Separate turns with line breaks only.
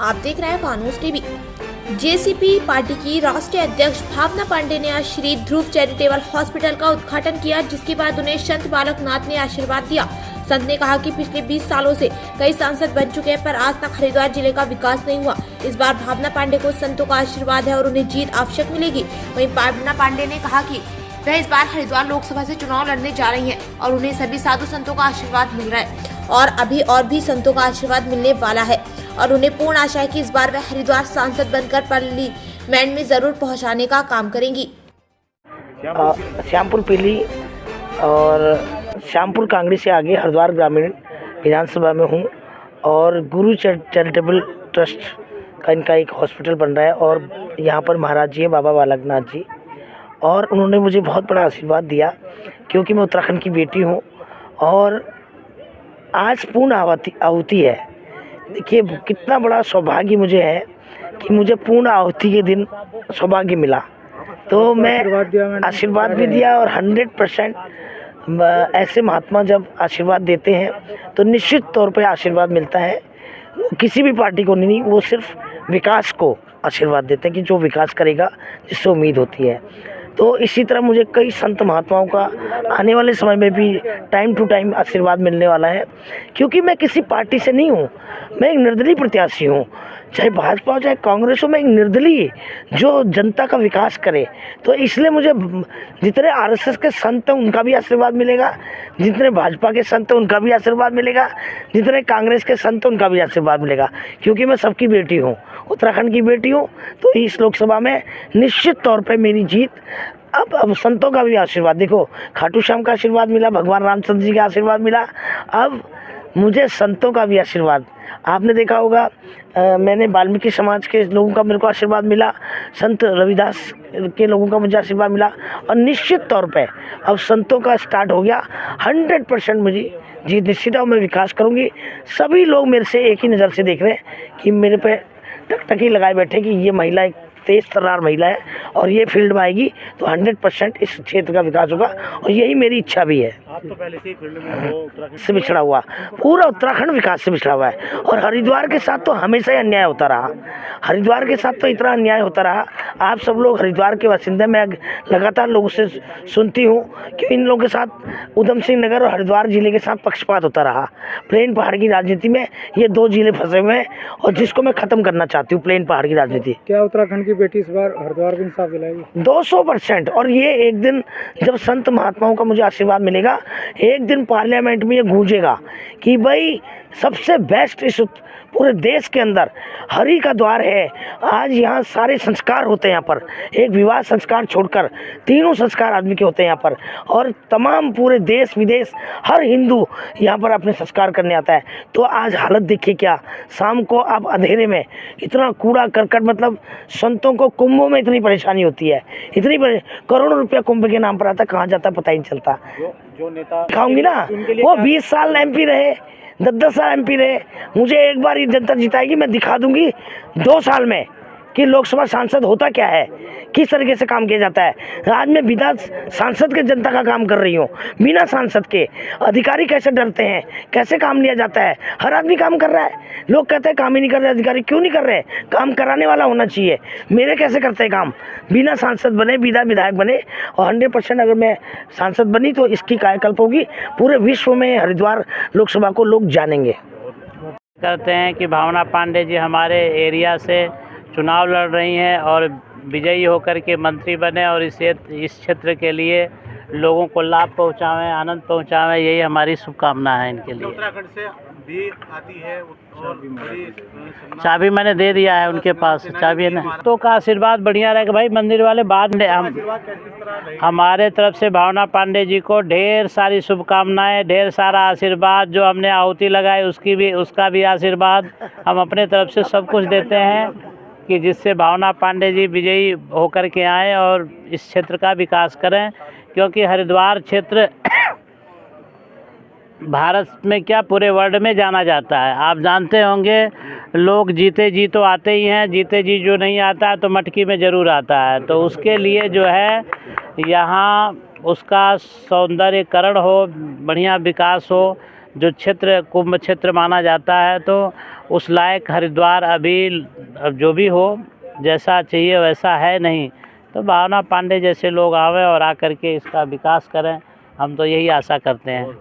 आप देख रहे हैं फानूस टीवी। जेसीपी पार्टी की राष्ट्रीय अध्यक्ष भावना पांडे ने आज श्री ध्रुव चैरिटेबल हॉस्पिटल का उद्घाटन किया, जिसके बाद उन्हें संत बालक नाथ ने आशीर्वाद दिया। संत ने कहा कि पिछले 20 सालों से कई सांसद बन चुके हैं, पर आज तक हरिद्वार जिले का विकास नहीं हुआ। इस बार भावना पांडे को संतों का आशीर्वाद है और उन्हें जीत आवश्यक मिलेगी। वहीं भावना पांडे ने कहा कि वह इस बार हरिद्वार लोकसभा से चुनाव लड़ने जा रही हैं और उन्हें सभी साधु संतों का आशीर्वाद मिल रहा है और अभी और भी संतों का आशीर्वाद मिलने वाला है और उन्हें पूर्ण आशा है कि इस बार वह हरिद्वार सांसद बनकर पार्लियामेंट में जरूर पहुंचाने का काम करेंगी।
श्यामपुर पीली और श्यामपुर कांगड़ी से आगे हरिद्वार ग्रामीण विधानसभा में हूँ और गुरु चैरिटेबल ट्रस्ट का इनका एक हॉस्पिटल बन रहा है और यहाँ पर महाराज जी हैं बाबा बालकनाथ जी, और उन्होंने मुझे बहुत बड़ा आशीर्वाद दिया क्योंकि मैं उत्तराखंड की बेटी हूँ और आज पूर्ण आहुति है। देखिए कितना बड़ा सौभाग्य मुझे है कि मुझे पूर्ण आहुति के दिन सौभाग्य मिला, तो मैं आशीर्वाद भी दिया और 100% ऐसे महात्मा जब आशीर्वाद देते हैं तो निश्चित तौर पे आशीर्वाद मिलता है। किसी भी पार्टी को नहीं, वो सिर्फ विकास को आशीर्वाद देते हैं कि जो विकास करेगा जिससे उम्मीद होती है। तो इसी तरह मुझे कई संत महात्माओं का आने वाले समय में भी टाइम टू टाइम आशीर्वाद मिलने वाला है, क्योंकि मैं किसी पार्टी से नहीं हूँ, मैं एक निर्दलीय प्रत्याशी हूँ। चाहे भाजपा हो चाहे कांग्रेस हो, मैं एक निर्दलीय जो जनता का विकास करे। तो इसलिए मुझे जितने आरएसएस के संत हैं उनका भी आशीर्वाद मिलेगा, जितने भाजपा के संत हैं उनका भी आशीर्वाद मिलेगा, जितने कांग्रेस के संत हैं उनका भी आशीर्वाद मिलेगा, क्योंकि मैं सबकी बेटी हूँ, उत्तराखंड की बेटी हूँ। तो इस लोकसभा में निश्चित तौर पर मेरी जीत। अब संतों का भी आशीर्वाद, देखो खाटू श्याम का आशीर्वाद मिला, भगवान रामचंद्र जी का आशीर्वाद मिला, अब मुझे संतों का भी आशीर्वाद। आपने देखा होगा मैंने वाल्मीकि समाज के लोगों का मेरे को आशीर्वाद मिला, संत रविदास के लोगों का मुझे आशीर्वाद मिला और निश्चित तौर पे अब संतों का स्टार्ट हो गया। 100% मुझे जी निश्चित है, मैं विकास करूँगी। सभी लोग मेरे से एक ही नज़र से देख रहे हैं कि मेरे पे टकटकी लगाए बैठे कि ये महिला एक तेज तर्रार महिला है और ये फील्ड में आएगी तो 100% इस क्षेत्र का विकास होगा और यही मेरी इच्छा भी है।
आप तो पहले से ही फील्ड में हो, उत्तराखंड
से बिछड़ा हुआ, पूरा उत्तराखंड विकास से बिछड़ा हुआ है और हरिद्वार के साथ तो हमेशा ही अन्याय होता रहा। हरिद्वार के साथ तो इतना अन्याय होता रहा। आप सब लोग हरिद्वार के बासिंदे, मैं लगातार लोगों से सुनती हूँ कि इन लोगों के साथ उधम सिंह नगर और हरिद्वार जिले के साथ पक्षपात होता रहा। प्लेन पहाड़ की राजनीति में ये दो जिले फंसे हुए हैं और जिसको मैं ख़त्म करना चाहती हूँ, प्लेन पहाड़ की राजनीति।
क्या उत्तराखंड की बेटी इस बार हरिद्वार को इंसाफ दिलाएगी?
200%। और ये एक दिन जब संत महात्माओं का मुझे आशीर्वाद मिलेगा, एक दिन पार्लियामेंट में ये गूंजेगा कि भाई सबसे बेस्ट इस पूरे देश के अंदर हरि का द्वार है। आज यहाँ सारे संस्कार होते हैं, यहाँ पर एक विवाह संस्कार छोड़कर तीनों संस्कार आदमी के होते हैं यहाँ पर, और तमाम पूरे देश विदेश हर हिंदू यहाँ पर अपने संस्कार करने आता है। तो आज हालत देखिए क्या, शाम को आप अंधेरे में इतना कूड़ा करकट, मतलब संतों को कुंभों में इतनी परेशानी होती है, इतनी करोड़ों रुपया कुंभ के नाम पर आता, कहाँ जाता पता ही नहीं चलता।
जो नेता
दिखाऊंगी ना, वो 20 साल MP रहे, 10-10 साल MP रहे, मुझे एक बार ये जनता जिताएगी, मैं दिखा दूंगी 2 साल में कि लोकसभा सांसद होता क्या है, किस तरीके से काम किया जाता है। आज मैं बिना सांसद के जनता का काम कर रही हूँ, बिना सांसद के। अधिकारी कैसे डरते हैं, कैसे काम लिया जाता है, हर आदमी काम कर रहा है। लोग कहते हैं काम ही नहीं कर रहे अधिकारी, क्यों नहीं कर रहे? काम कराने वाला होना चाहिए। मेरे कैसे करते हैं काम, बिना सांसद बने, बिना विधायक बने। और 100% अगर मैं सांसद बनी तो इसकी कायाकल्प होगी, पूरे विश्व में हरिद्वार लोकसभा को लोग जानेंगे।
करते हैं कि भावना पांडे जी हमारे एरिया से चुनाव लड़ रही हैं और विजयी होकर के मंत्री बने और इस क्षेत्र के लिए लोगों को लाभ पहुंचाएं, आनंद पहुंचाएं, यही हमारी शुभकामना है इनके लिए।
उत्तराखंड से भी आती है और
चाबी मैंने दे दिया है उनके पास, चाबी है ना। तो का आशीर्वाद बढ़िया रहेगा भाई, मंदिर वाले बाद में हमारे तरफ से भावना पांडे जी को ढेर सारी शुभकामनाएं, ढेर सारा आशीर्वाद। जो हमने आहुति लगाई उसका भी आशीर्वाद हम अपने तरफ से सब कुछ देते हैं कि जिससे भावना पांडे जी विजयी होकर के आएँ और इस क्षेत्र का विकास करें, क्योंकि हरिद्वार क्षेत्र भारत में क्या पूरे वर्ल्ड में जाना जाता है। आप जानते होंगे लोग जीते जी तो आते ही हैं, जीते जी जो नहीं आता है तो मटकी में ज़रूर आता है। तो उसके लिए जो है यहाँ उसका सौंदर्यकरण हो, बढ़िया विकास हो, जो क्षेत्र कुंभ क्षेत्र माना जाता है, तो उस लायक हरिद्वार अभी अब जो भी हो, जैसा चाहिए वैसा है नहीं। तो भावना पांडे जैसे लोग आवे और आकर के इसका विकास करें, हम तो यही आशा करते हैं।